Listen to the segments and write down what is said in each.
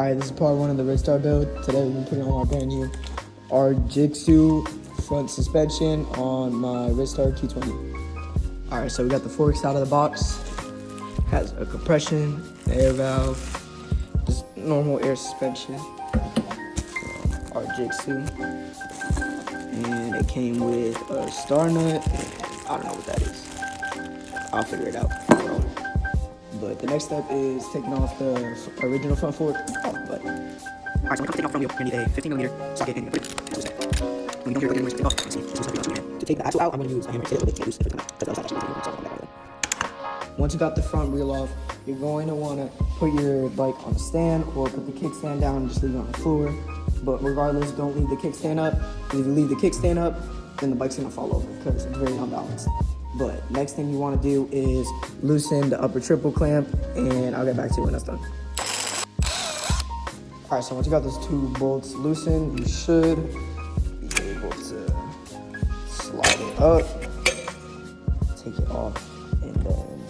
Alright, this is part one of the Ridstar build. Today we're putting on my brand new Jigsaw front suspension on my Ridstar Q20. Alright, so we got the forks out of the box. Has a compression, air valve, just normal air suspension. Our Jigsaw. And it came with a star nut. I don't know what that is. I'll figure it out. But the next step is taking off the original front fork off the butt. Alright, so when it comes to taking off front wheel, you need a 15mm socket and put it into the snap. When you don't hear it, take off. You see, to take the axle out, I'm going to use a hammer to hit it a little bit loose if it's going to, because the outside actually doesn't back right. Once you got the front wheel off, you're going to want to put your bike on a stand or put the kickstand down and just leave it on the floor. But regardless, don't leave the kickstand up. If you leave the kickstand up, then the bike's going to fall over because it's very unbalanced. But next thing you want to do is loosen the upper triple clamp, and I'll get back to you when that's done. Alright, so once you got those two bolts loosened, you should be able to slide it up, take it off, and then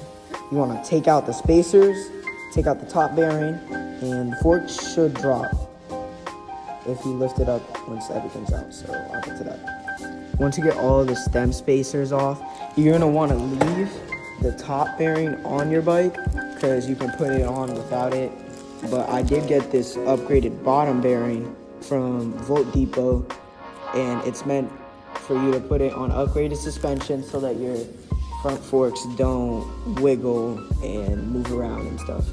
you want to take out the spacers, take out the top bearing, and the fork should drop if you lift it up once everything's out, so I'll get to that. Once you get all the stem spacers off, you're gonna wanna leave the top bearing on your bike because you can put it on without it. But I did get this upgraded bottom bearing from Volt Depot, and it's meant for you to put it on upgraded suspension so that your front forks don't wiggle and move around and stuff.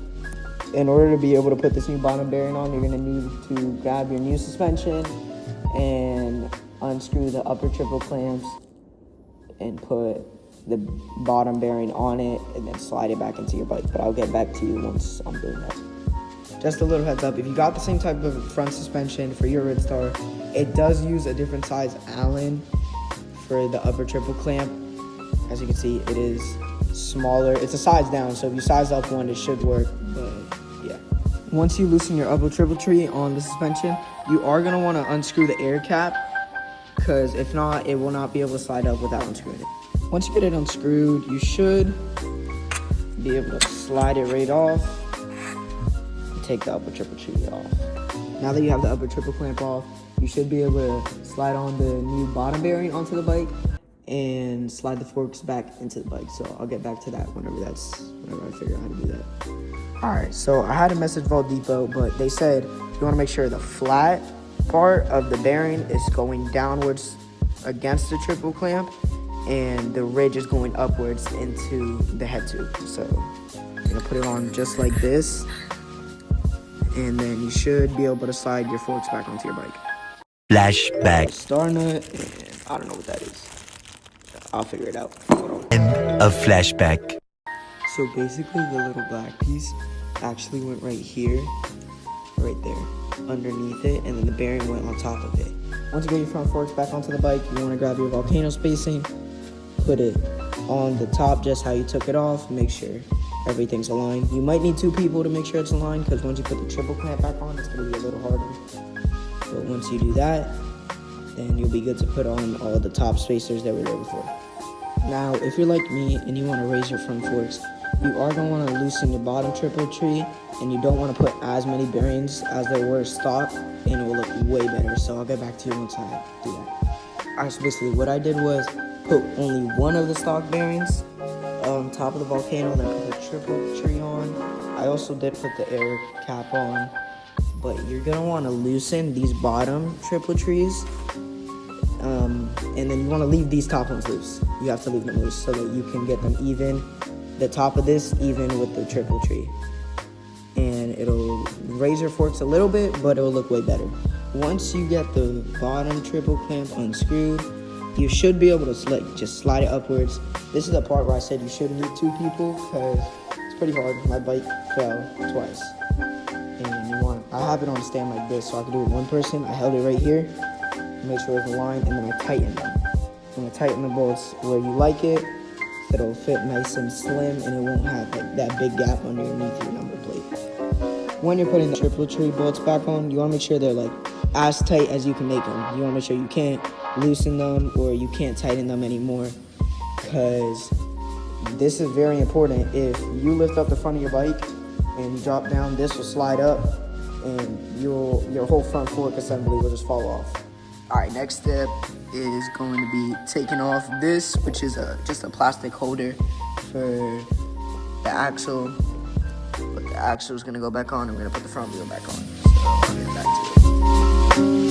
In order to be able to put this new bottom bearing on, you're gonna need to grab your new suspension and unscrew the upper triple clamps and put the bottom bearing on it and then slide it back into your bike. But I'll get back to you once I'm doing that. Just a little heads up, if you got the same type of front suspension for your Ridstar, it does use a different size Allen for the upper triple clamp. As you can see, it is smaller. It's a size down, so if you size up one, it should work, but yeah. Once you loosen your upper triple tree on the suspension, you are gonna wanna unscrew the air cap, because if not, it will not be able to slide up without unscrewing it. Once you get it unscrewed, you should be able to slide it right off and take the upper triple tree off. Now that you have the upper triple clamp off, you should be able to slide on the new bottom bearing onto the bike and slide the forks back into the bike. So I'll get back to that whenever I figure out how to do that. Alright, so I had to message Volt Depot, but they said you want to make sure the flat part of the bearing is going downwards against the triple clamp and the ridge is going upwards into the head tube. So you're gonna put it on just like this, and then you should be able to slide your forks back onto your bike. Flashback. Star nut, and I don't know what that is. I'll figure it out. End of flashback. So basically the little black piece actually went right here, right there, underneath it, and then the bearing went on top of it. Once you get your front forks back onto the bike, you want to grab your volcano spacing, put it on the top just how you took it off, make sure everything's aligned. You might need two people to make sure it's aligned, because once you put the triple clamp back on, it's going to be a little harder. But once you do that, then you'll be good to put on all the top spacers that were there before. Now, if you're like me and you want to raise your front forks, you are going to want to loosen your bottom triple tree, and you don't want to put as many bearings as there were stock, and it will look way better. So I'll get back to you once I do that. Alright, so basically what I did was put only one of the stock bearings on top of the volcano, then put the triple tree on. I also did put the air cap on, but you're going to want to loosen these bottom triple trees, and then you want to leave these top ones loose. You have to leave them loose so that you can get them even, the top of this even with the triple tree. And it'll raise your forks a little bit, but it'll look way better. Once you get the bottom triple clamp unscrewed, you should be able to just slide it upwards. This is the part where I said you should need two people, because it's pretty hard. My bike fell twice. And I have it on a stand like this, so I can do it with one person. I held it right here, make sure it's aligned, and then I tighten them. I'm gonna tighten the bolts where you like it, so it'll fit nice and slim, and it won't have like that big gap underneath your number plate. When you're putting the triple tree bolts back on, you wanna make sure they're like as tight as you can make them. You wanna make sure you can't loosen them or you can't tighten them anymore, because this is very important. If you lift up the front of your bike and you drop down, this will slide up and your whole front fork assembly will just fall off. All right, next step is going to be taking off this, which is just a plastic holder for the axle. But the axle is gonna go back on, and we're gonna put the front wheel back on. So I'll get back to it.